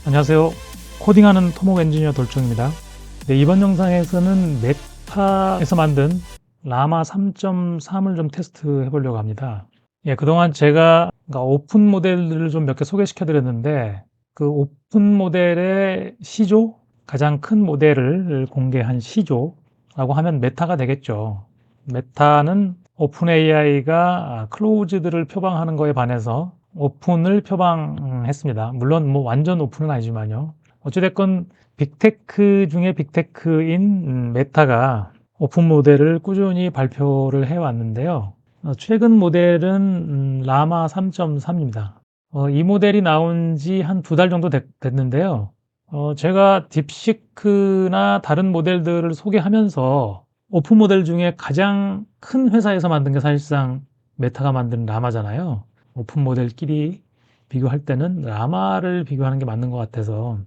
안녕하세요. 코딩하는 토목 엔지니어 돌정입니다. 네, 이번 영상에서는 메타에서 만든 라마 3.3을 좀 테스트 해보려고 합니다. 예, 그동안 제가 오픈 모델들을 좀 몇 개 소개시켜 드렸는데, 그 오픈 모델의 시조, 가장 큰 모델을 공개한 시조라고 하면 메타가 되겠죠. 메타는 오픈 AI가 클로즈드를 표방하는 거에 반해서 오픈을 표방했습니다. 물론 뭐 완전 오픈은 아니지만요. 어찌됐건 빅테크 중에 빅테크인 메타가 오픈 모델을 꾸준히 발표를 해왔는데요. 최근 모델은 라마 3.3입니다. 이 모델이 나온 지 한 2달 정도 됐는데요. 제가 딥시크나 다른 모델들을 소개하면서 오픈 모델 중에 가장 큰 회사에서 만든 게 사실상 메타가 만든 라마잖아요. 오픈 모델끼리 비교할 때는 라마를 비교하는 게 맞는 것 같아서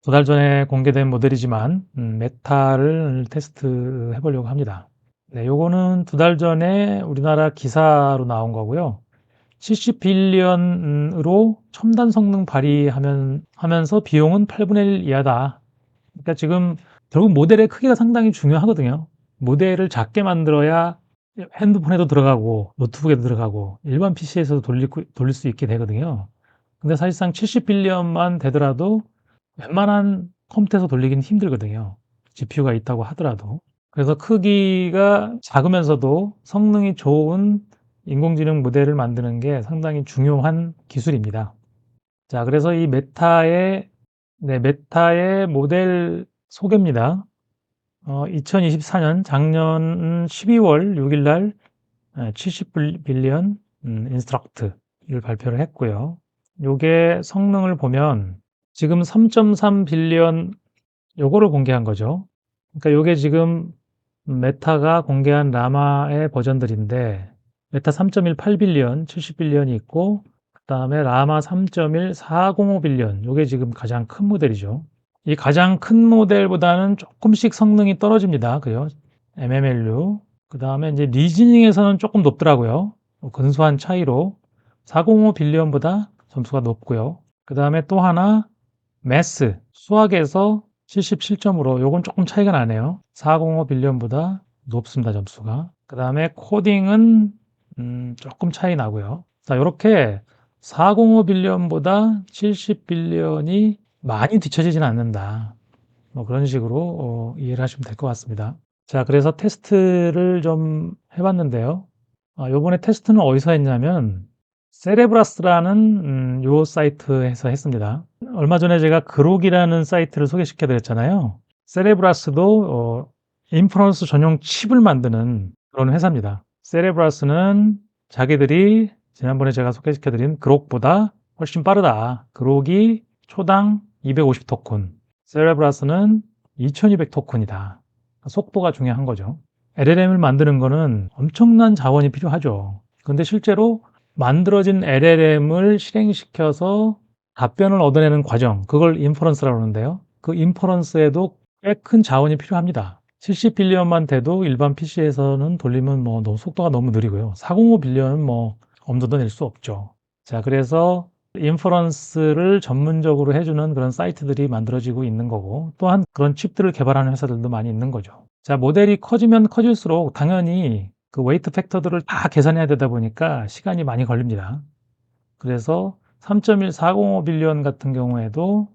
2달 전에 공개된 모델이지만 메타를 테스트 해보려고 합니다. 네, 요거는 2달 전에 우리나라 기사로 나온 거고요. 70빌리언으로 첨단 성능 발휘하면서 비용은 8분의 1 이하다. 그러니까 지금 결국 모델의 크기가 상당히 중요하거든요. 모델을 작게 만들어야 핸드폰에도 들어가고 노트북에도 들어가고 일반 PC에서도 돌릴 수 있게 되거든요. 근데 사실상 70빌리언만 되더라도 웬만한 컴퓨터에서 돌리기는 힘들거든요. GPU가 있다고 하더라도. 그래서 크기가 작으면서도 성능이 좋은 인공지능 모델을 만드는 게 상당히 중요한 기술입니다. 자, 그래서 이 메타의 모델 소개입니다. 2024년 작년 12월 6일 날 70빌리언 인스트럭트를 발표를 했고요. 요게 성능을 보면 지금 3.3 빌리언 요거를 공개한 거죠. 그러니까 요게 지금 메타가 공개한 라마의 버전들인데 메타 3.18 빌리언, 70 빌리언이 있고 그다음에 라마 3.1 405 빌리언 요게 지금 가장 큰 모델이죠. 이 가장 큰 모델보다는 조금씩 성능이 떨어집니다. 그죠? MMLU. 그다음에 이제 리즈닝에서는 조금 높더라고요. 근소한 차이로 405 빌리언보다 점수가 높고요. 그다음에 또 하나 매스 수학에서 77점으로 요건 조금 차이가 나네요. 405 빌리언보다 높습니다, 점수가. 그다음에 코딩은 조금 차이 나고요. 자, 요렇게 405 빌리언보다 70 빌리언이 많이 뒤처지지는 않는다. 뭐 그런 식으로 이해를 하시면 될 것 같습니다. 자, 그래서 테스트를 좀 해봤는데요. 요번에 테스트는 어디서 했냐면 세레브라스라는 요 사이트에서 했습니다. 얼마 전에 제가 그록이라는 사이트를 소개시켜 드렸잖아요. 세레브라스도 인퍼런스 전용 칩을 만드는 그런 회사입니다. 세레브라스는 자기들이 지난번에 제가 소개시켜 드린 그록보다 훨씬 빠르다. 그록이 초당 250 토큰, 세레브라스는 2200 토큰이다. 속도가 중요한 거죠. LLM을 만드는 거는 엄청난 자원이 필요하죠. 그런데 실제로 만들어진 LLM을 실행시켜서 답변을 얻어내는 과정, 그걸 인퍼런스라고 하는데요. 그 인퍼런스에도 꽤 큰 자원이 필요합니다. 70빌리언만 돼도 일반 PC에서는 돌리면 뭐 너무 속도가 너무 느리고요. 405빌리언은 뭐 엄두도 낼 수 없죠. 자, 그래서 인퍼런스를 전문적으로 해주는 그런 사이트들이 만들어지고 있는 거고, 또한 그런 칩들을 개발하는 회사들도 많이 있는 거죠. 자, 모델이 커지면 커질수록 당연히 그 웨이트 팩터들을 다 계산해야 되다 보니까 시간이 많이 걸립니다. 그래서 3.1405 빌리언 같은 경우에도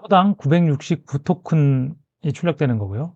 초당 969 토큰이 출력되는 거고요.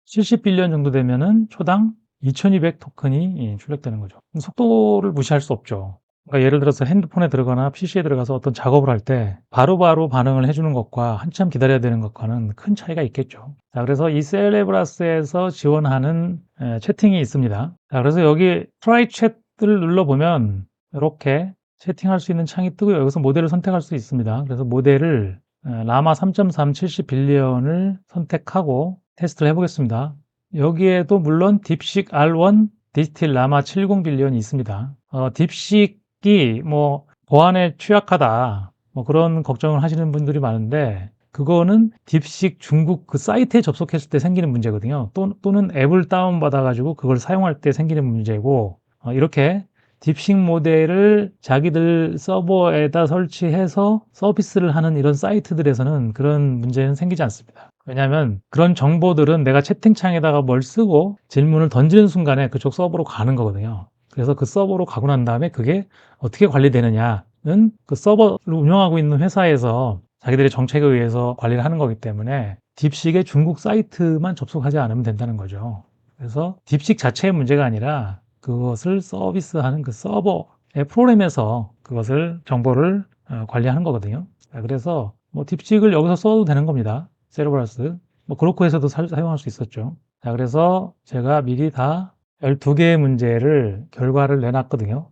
70 빌리언 정도 되면은 초당 2200 토큰이 출력되는 거죠. 속도를 무시할 수 없죠. 그러니까 예를 들어서 핸드폰에 들어가나 PC에 들어가서 어떤 작업을 할 때 바로바로 반응을 해주는 것과 한참 기다려야 되는 것과는 큰 차이가 있겠죠. 자, 그래서 이 셀레브라스에서 지원하는 채팅이 있습니다. 자, 그래서 여기 트라이 챗을 눌러보면 이렇게 채팅할 수 있는 창이 뜨고요. 여기서 모델을 선택할 수 있습니다. 그래서 모델을 라마 3.3 70 빌리언을 선택하고 테스트를 해보겠습니다. 여기에도 물론 딥식 R1 디스틸 라마 70 빌리언이 있습니다. 딥식이 뭐 보안에 취약하다 뭐 그런 걱정을 하시는 분들이 많은데 그거는 딥식 중국 그 사이트에 접속했을 때 생기는 문제거든요. 또는 앱을 다운받아 가지고 그걸 사용할 때 생기는 문제고 이렇게 딥식 모델을 자기들 서버에다 설치해서 서비스를 하는 이런 사이트들에서는 그런 문제는 생기지 않습니다. 왜냐하면 그런 정보들은 내가 채팅창에다가 뭘 쓰고 질문을 던지는 순간에 그쪽 서버로 가는 거거든요. 그래서 그 서버로 가고 난 다음에 그게 어떻게 관리되느냐는 그 서버를 운영하고 있는 회사에서 자기들의 정책에 의해서 관리를 하는 거기 때문에 딥식의 중국 사이트만 접속하지 않으면 된다는 거죠. 그래서 딥식 자체의 문제가 아니라 그것을 서비스하는 그 서버의 프로그램에서 그것을 정보를 관리하는 거거든요. 그래서 뭐 딥식을 여기서 써도 되는 겁니다. 세르브라스. 뭐 그로쿠에서도 사용할 수 있었죠. 자, 그래서 제가 미리 다 12개의 문제를 결과를 내놨거든요.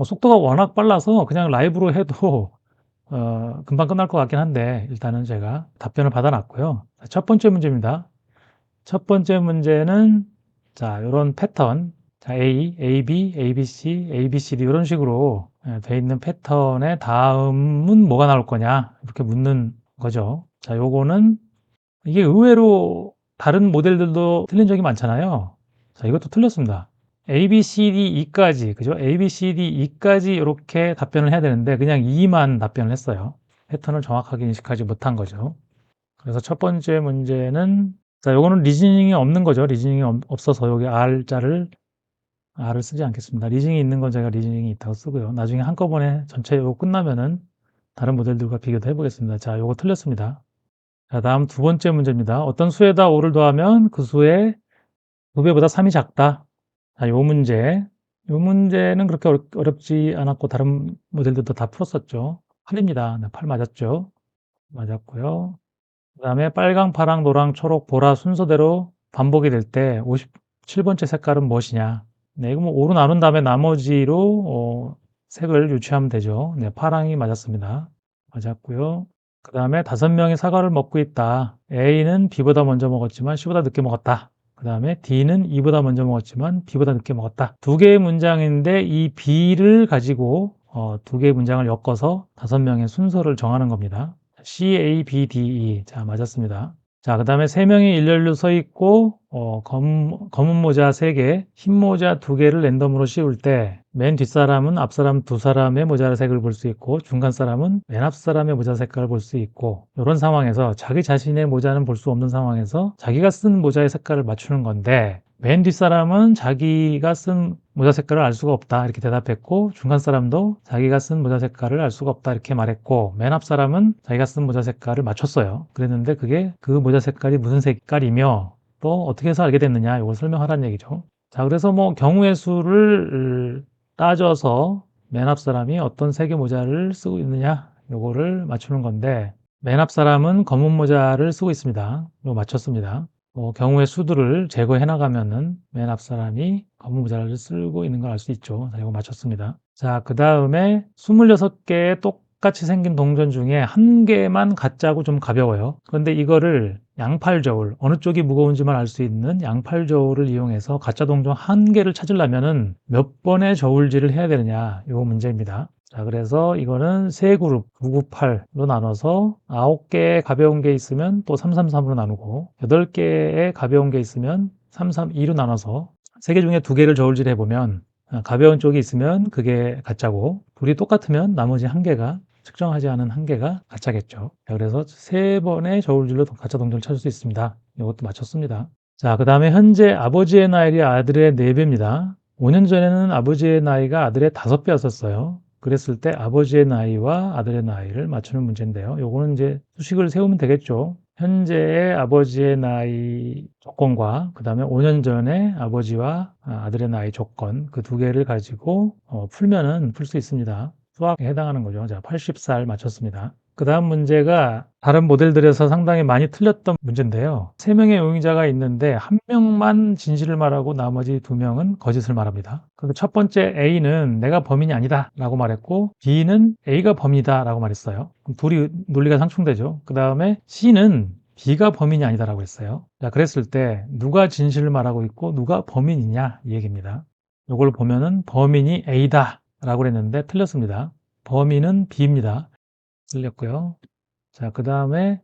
속도가 워낙 빨라서 그냥 라이브로 해도 금방 끝날 것 같긴 한데 일단은 제가 답변을 받아놨고요. 첫 번째 문제입니다. 첫 번째 문제는 자, 요런 패턴. 자, A, A, B, A, B, C, A, B, C, D 이런 식으로 돼 있는 패턴의 다음은 뭐가 나올 거냐 이렇게 묻는 거죠. 자, 요거는 이게 의외로 다른 모델들도 틀린 적이 많잖아요. 자, 이것도 틀렸습니다. A, B, C, D, E까지, 그죠? A, B, C, D, E까지 이렇게 답변을 해야 되는데 그냥 E만 답변을 했어요. 패턴을 정확하게 인식하지 못한 거죠. 그래서 첫 번째 문제는 자, 요거는 리즈닝이 없는 거죠. 리즈닝이 없어서 여기 R자를 쓰지 않겠습니다. 리즈닝이 있는 건 제가 리즈닝이 있다고 쓰고요. 나중에 한꺼번에 전체 요거 끝나면은 다른 모델들과 비교도 해보겠습니다. 자, 요거 틀렸습니다. 자, 다음 두 번째 문제입니다. 어떤 수에다 5를 더하면 그 수의 2배보다 3이 작다. 자, 요 문제는 그렇게 어렵지 않았고 다른 모델들도 다 풀었었죠. 8입니다. 네, 8 맞았죠. 맞았고요. 그 다음에 빨강, 파랑, 노랑, 초록, 보라 순서대로 반복이 될 때 57번째 색깔은 무엇이냐. 네, 이거 뭐 5로 나눈 다음에 나머지로 색을 유추하면 되죠. 네, 파랑이 맞았습니다. 맞았고요. 그 다음에 5명이 사과를 먹고 있다. A는 B보다 먼저 먹었지만 C보다 늦게 먹었다. 그 다음에 D는 E보다 먼저 먹었지만 B보다 늦게 먹었다. 두 개의 문장인데 이 B를 가지고 두 개의 문장을 엮어서 5명의 순서를 정하는 겁니다. C, A, B, D, E. 자, 맞았습니다. 자, 그 다음에 3명이 일렬로 서 있고 검은 모자 3개, 흰 모자 2개를 랜덤으로 씌울 때 맨 뒷사람은 앞사람 2사람의 모자 색을 볼 수 있고 중간 사람은 맨 앞 사람의 모자 색깔을 볼 수 있고 이런 상황에서 자기 자신의 모자는 볼 수 없는 상황에서 자기가 쓴 모자의 색깔을 맞추는 건데 맨 뒷사람은 자기가 쓴 모자 색깔을 알 수가 없다 이렇게 대답했고 중간 사람도 자기가 쓴 모자 색깔을 알 수가 없다 이렇게 말했고 맨 앞 사람은 자기가 쓴 모자 색깔을 맞췄어요. 그랬는데 그게 그 모자 색깔이 무슨 색깔이며 또 어떻게 해서 알게 됐느냐 이걸 설명하라는 얘기죠. 자, 그래서 뭐 경우의 수를 따져서 맨 앞 사람이 어떤 색의 모자를 쓰고 있느냐 요거를 맞추는 건데 맨 앞 사람은 검은 모자를 쓰고 있습니다. 이거 맞췄습니다. 경우의 수들을 제거해 나가면은 맨 앞 사람이 검은 모자를 쓰고 있는 걸 알 수 있죠. 자, 이거 맞췄습니다. 자, 그 다음에 26개의 똑같이 생긴 동전 중에 한 개만 가짜고 좀 가벼워요. 그런데 이거를 양팔 저울, 어느 쪽이 무거운지만 알 수 있는 양팔 저울을 이용해서 가짜 동전 한 개를 찾으려면은 몇 번의 저울질을 해야 되느냐, 요 문제입니다. 자, 그래서 이거는 세 그룹 998로 나눠서 9개의 가벼운 게 있으면 또 333으로 나누고 8개의 가벼운 게 있으면 332로 나눠서 3개 중에 2개를 저울질해 보면 가벼운 쪽이 있으면 그게 가짜고 둘이 똑같으면 나머지 한 개가 측정하지 않은 한 개가 가짜겠죠. 그래서 3번의 저울질로 가짜 동전을 찾을 수 있습니다. 이것도 맞췄습니다. 자, 그 다음에 현재 아버지의 나이가 아들의 4배입니다. 5년 전에는 아버지의 나이가 아들의 5배였었어요. 그랬을 때 아버지의 나이와 아들의 나이를 맞추는 문제인데요. 요거는 이제 수식을 세우면 되겠죠. 현재의 아버지의 나이 조건과 그 다음에 5년 전에 아버지와 아들의 나이 조건 그 두 개를 가지고 풀면은 풀 수 있습니다. 수학에 해당하는 거죠. 자, 80살 맞췄습니다. 그 다음 문제가 다른 모델들에서 상당히 많이 틀렸던 문제인데요. 3명의 용의자가 있는데 한 명만 진실을 말하고 나머지 2명은 거짓을 말합니다. 첫 번째 A는 내가 범인이 아니다 라고 말했고 B는 A가 범인이다 라고 말했어요. 그럼 둘이 논리가 상충되죠. 그 다음에 C는 B가 범인이 아니다 라고 했어요. 자, 그랬을 때 누가 진실을 말하고 있고 누가 범인이냐 이 얘기입니다. 이걸 보면은 범인이 A다 라고 했는데 틀렸습니다. 범인은 B입니다. 틀렸고요. 자, 그 다음에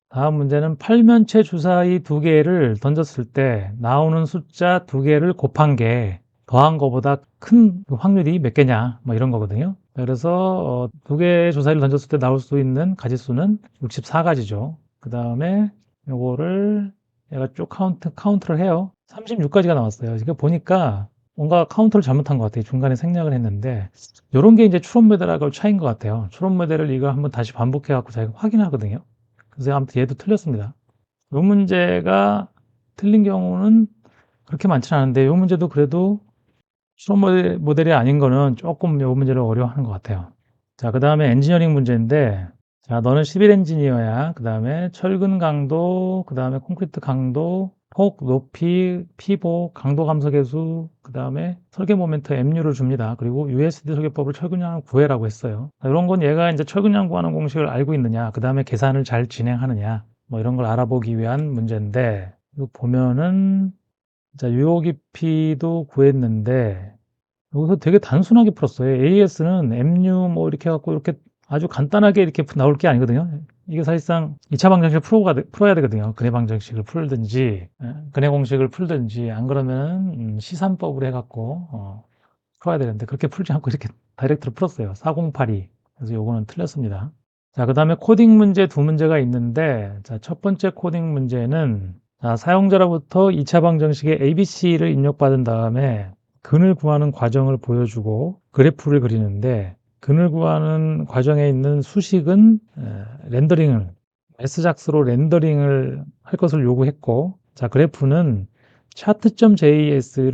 다음 문제는 팔면체 주사위 2개를 던졌을 때 나오는 숫자 2개를 곱한 게 더한 거보다 큰 확률이 몇 개냐 뭐 이런 거거든요. 그래서 두 개의 조사를 던졌을 때 나올 수 있는 가지수는 64가지죠. 그 다음에 요거를 얘가 쭉 카운트를 해요. 36가지가 나왔어요. 지금 보니까 뭔가 카운트를 잘못한 것 같아요. 중간에 생략을 했는데 이런 게 이제 추론 모델하고 차이인 것 같아요. 추론 모델을 이거 한번 다시 반복해 갖고 자기가 확인하거든요. 그래서 아무튼 얘도 틀렸습니다. 이 문제가 틀린 경우는 그렇게 많지는 않은데 이 문제도 그래도 추론 모델이 아닌 거는 조금 이 문제를 어려워하는 것 같아요. 자, 그 다음에 엔지니어링 문제인데, 자, 너는 시빌 엔지니어야. 그 다음에 철근 강도, 그 다음에 콘크리트 강도, 폭, 높이, 피복, 강도 감소 계수, 그 다음에 설계 모멘트 Mu를 줍니다. 그리고 USD 설계법을 철근양 구해라고 했어요. 이런 건 얘가 이제 철근양 구하는 공식을 알고 있느냐, 그 다음에 계산을 잘 진행하느냐, 뭐 이런 걸 알아보기 위한 문제인데, 이거 보면은, 자, 유효 깊이도 구했는데, 여기서 되게 단순하게 풀었어요. AS는 MU 뭐 이렇게 해갖고 이렇게 아주 간단하게 이렇게 나올 게 아니거든요. 이게 사실상 2차 방정식을 풀어야 되거든요. 근해 방정식을 풀든지, 근해 공식을 풀든지, 안 그러면 시산법으로 해갖고, 풀어야 되는데, 그렇게 풀지 않고 이렇게 다이렉트로 풀었어요. 4082. 그래서 요거는 틀렸습니다. 자, 그 다음에 코딩 문제 두 문제가 있는데, 자, 첫 번째 코딩 문제는, 자, 사용자로부터 2차 방정식의 ABC를 입력받은 다음에 근을 구하는 과정을 보여주고 그래프를 그리는데 근을 구하는 과정에 있는 수식은 렌더링을 SJAX로 렌더링을 할 것을 요구했고 자 그래프는 chart.js를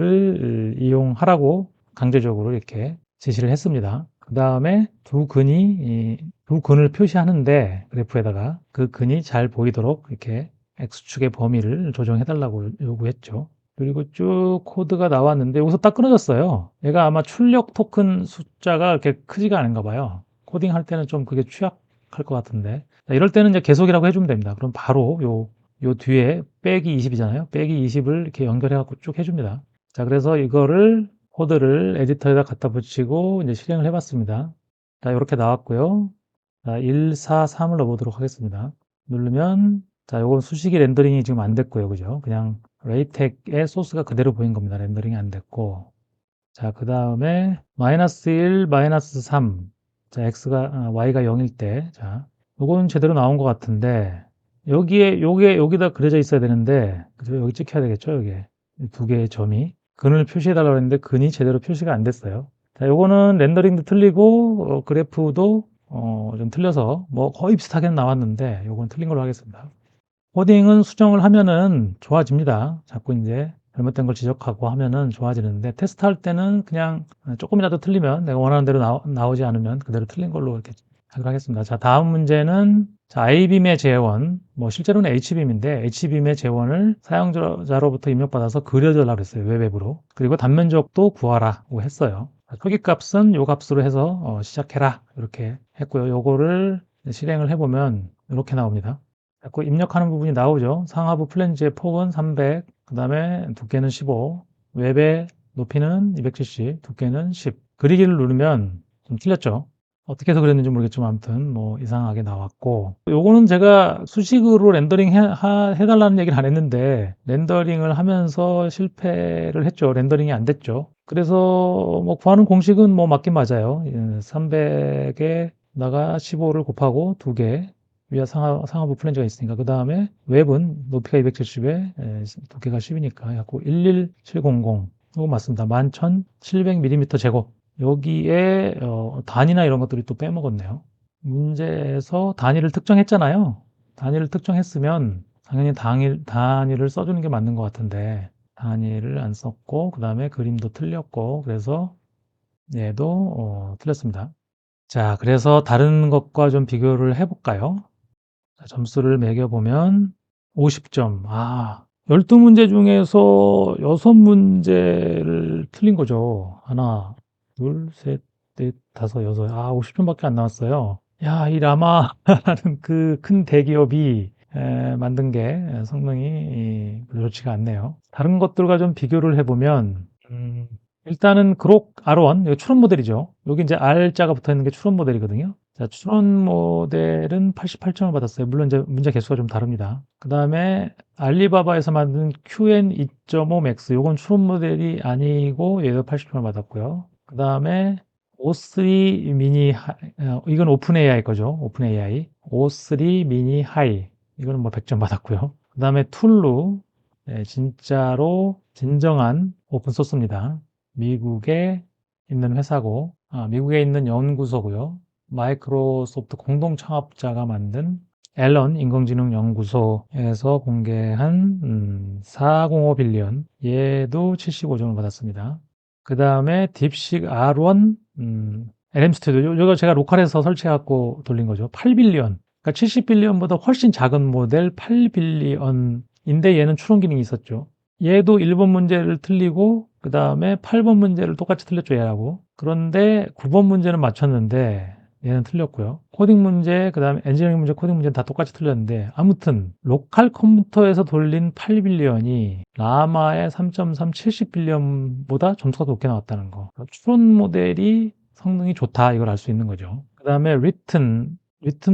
이용하라고 강제적으로 이렇게 제시를 했습니다. 그 다음에 두 근을 표시하는데 그래프에다가 그 근이 잘 보이도록 이렇게 X축의 범위를 조정해 달라고 요구했죠. 그리고 쭉 코드가 나왔는데 여기서 딱 끊어졌어요. 얘가 아마 출력 토큰 숫자가 그렇게 크지가 않은가 봐요. 코딩할 때는 좀 그게 취약할 것 같은데 이럴 때는 이제 계속이라고 해주면 됩니다. 그럼 바로 요 뒤에 빼기 20이잖아요. 빼기 20을 이렇게 연결해 갖고 쭉 해줍니다. 자 그래서 이거를 코드를 에디터에다 갖다 붙이고 이제 실행을 해봤습니다. 자 이렇게 나왔고요. 자 1, 4, 3을 넣어보도록 하겠습니다. 누르면 자 요건 수식이 렌더링이 지금 안 됐고요. 그죠? 그냥 레이텍의 소스가 그대로 보인 겁니다. 렌더링이 안 됐고 자 그 다음에 마이너스 1, 마이너스 3 자 y가 0일 때 자 요건 제대로 나온 것 같은데 여기다 그려져 있어야 되는데 그죠? 여기 찍혀야 되겠죠? 여기 두 개의 점이 근을 표시해 달라고 했는데 근이 제대로 표시가 안 됐어요. 자 요거는 렌더링도 틀리고 그래프도 좀 틀려서 뭐 거의 비슷하게 나왔는데 요건 틀린 걸로 하겠습니다. 코딩은 수정을 하면은 좋아집니다. 자꾸 이제 잘못된 걸 지적하고 하면은 좋아지는데 테스트할 때는 그냥 조금이라도 틀리면 내가 원하는 대로 나오지 않으면 그대로 틀린 걸로 이렇게 하겠습니다. 자, 다음 문제는 자, I빔의 재원, 뭐 실제로는 H빔인데 H빔의 재원을 사용자로부터 입력받아서 그려달라고 했어요. 웹앱으로. 그리고 단면적도 구하라고 했어요. 크기값은 요 값으로 해서 시작해라 이렇게 했고요. 요거를 실행을 해보면 이렇게 나옵니다. 자꾸 입력하는 부분이 나오죠. 상하부 플랜지의 폭은 300, 그 다음에 두께는 15, 웹의 높이는 270, 두께는 10. 그리기를 누르면 좀 틀렸죠. 어떻게 해서 그랬는지 모르겠지만 아무튼 뭐 이상하게 나왔고 요거는 제가 수식으로 렌더링 해달라는 얘기를 안 했는데 렌더링을 하면서 실패를 했죠. 렌더링이 안 됐죠. 그래서 뭐 구하는 공식은 뭐 맞긴 맞아요. 300에다가 15를 곱하고 2개 위아 상하부 플랜지가 있으니까 그 다음에 웹은 높이가 270에 두께가 10이니까 갖고 11700 이거 맞습니다. 11,700mm 제곱 여기에 단위나 이런 것들이 또 빼먹었네요. 문제에서 단위를 특정했잖아요. 단위를 특정했으면 당연히 단위를 써주는 게 맞는 것 같은데 단위를 안 썼고 그 다음에 그림도 틀렸고 그래서 얘도 틀렸습니다. 자 그래서 다른 것과 좀 비교를 해볼까요? 자, 점수를 매겨보면 50점. 12문제 중에서 6문제를 틀린 거죠. 하나, 둘, 셋, 넷, 다섯, 여섯. 50점밖에 안 나왔어요. 야, 이 라마라는 그 큰 대기업이 만든 게 성능이 좋지가 않네요. 다른 것들과 좀 비교를 해보면, 일단은 그록 R1, 이거 추론 모델이죠. 여기 이제 R자가 붙어 있는 게 추론 모델이거든요. 자, 추론 모델은 88점을 받았어요. 물론 이제 문제 개수가 좀 다릅니다. 그 다음에 알리바바에서 만든 QN2.5 맥스, 요건 추론 모델이 아니고 얘도 80점을 받았고요. 그 다음에 O3 미니 이건 오픈 AI 거죠. 오픈 AI. O3 미니 하이, 이거는 뭐 100점 받았고요. 그 다음에 툴루, 진짜로 진정한 오픈 소스입니다. 미국에 있는 회사고, 미국에 있는 연구소고요. 마이크로소프트 공동 창업자가 만든 앨런 인공지능 연구소에서 공개한 405 빌리언, 얘도 75점을 받았습니다. 그 다음에 딥식 R1 LM 스튜디오, 이거 제가 로컬에서 설치해갖고 돌린 거죠. 8빌리언, 그러니까 70빌리언보다 훨씬 작은 모델 8빌리언인데 얘는 추론 기능이 있었죠. 얘도 1번 문제를 틀리고 그 다음에 8번 문제를 똑같이 틀렸죠, 얘하고. 그런데 9번 문제는 맞췄는데 얘는 틀렸고요. 코딩 문제, 그 다음에 엔지니어링 문제, 코딩 문제는 다 똑같이 틀렸는데, 아무튼 로컬 컴퓨터에서 돌린 8빌리언이 라마의 3.3 70빌리언보다 점수가 높게 나왔다는 거. 추론 모델이 성능이 좋다, 이걸 알 수 있는 거죠. 그 다음에 리튼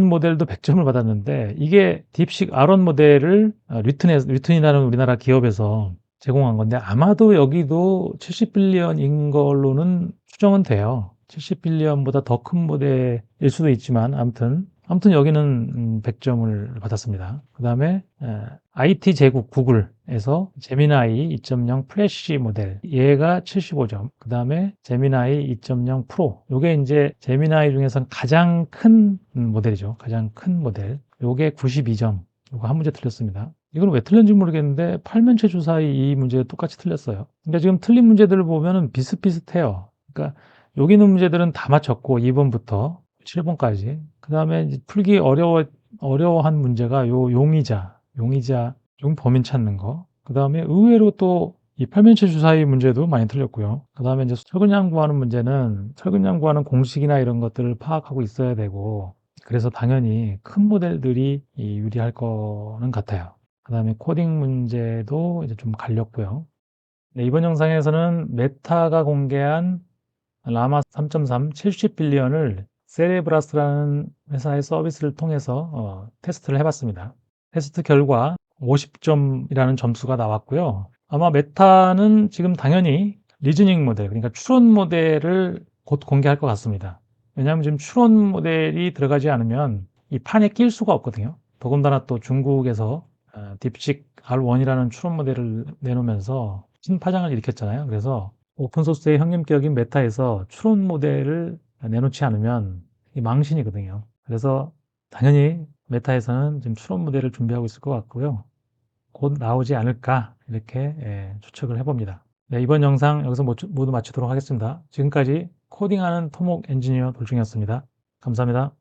모델도 100점을 받았는데, 이게 딥식 R1 모델을 리튼이라는 우리나라 기업에서 제공한 건데, 아마도 여기도 70빌리언인 걸로는 추정은 돼요. 70빌리언보다 더 큰 모델일 수도 있지만, 아무튼 여기는 100점을 받았습니다. 그 다음에 IT 제국 구글에서 제미나이 2.0 플래시 모델, 얘가 75점. 그 다음에 제미나이 2.0 프로, 요게 이제 제미나이 중에선 가장 큰 모델이죠. 가장 큰 모델. 요게 92점. 요거 한 문제 틀렸습니다. 이건 왜 틀렸는지 모르겠는데 팔면체 주사위 이 문제 똑같이 틀렸어요. 그러니까 지금 틀린 문제들을 보면은 비슷비슷해요. 그러니까 여기 있는 문제들은 다 맞췄고 2번부터 7번까지. 그 다음에 풀기 어려워한 문제가 요 용의자, 용 범인 찾는 거. 그 다음에 의외로 또 이 팔면체 주사위 문제도 많이 틀렸고요. 그 다음에 이제 철근양 구하는 문제는 철근양 구하는 공식이나 이런 것들을 파악하고 있어야 되고, 그래서 당연히 큰 모델들이 유리할 거는 같아요. 그 다음에 코딩 문제도 이제 좀 갈렸고요. 네, 이번 영상에서는 메타가 공개한 라마 3.3 70빌리언을 세레브라스라는 회사의 서비스를 통해서 테스트를 해봤습니다. 테스트 결과 50점이라는 점수가 나왔고요. 아마 메타는 지금 당연히 리즈닝 모델, 그러니까 추론 모델을 곧 공개할 것 같습니다. 왜냐하면 지금 추론 모델이 들어가지 않으면 이 판에 낄 수가 없거든요. 더군다나 또 중국에서 딥식 R1이라는 추론 모델을 내놓으면서 신파장을 일으켰잖아요. 그래서 오픈소스의 형님격인 메타에서 추론 모델을 내놓지 않으면 망신이거든요. 그래서 당연히 메타에서는 지금 추론 모델을 준비하고 있을 것 같고요. 곧 나오지 않을까, 이렇게 추측을 해봅니다. 네, 이번 영상 여기서 모두 마치도록 하겠습니다. 지금까지 코딩하는 토목 엔지니어 돌중이었습니다. 감사합니다.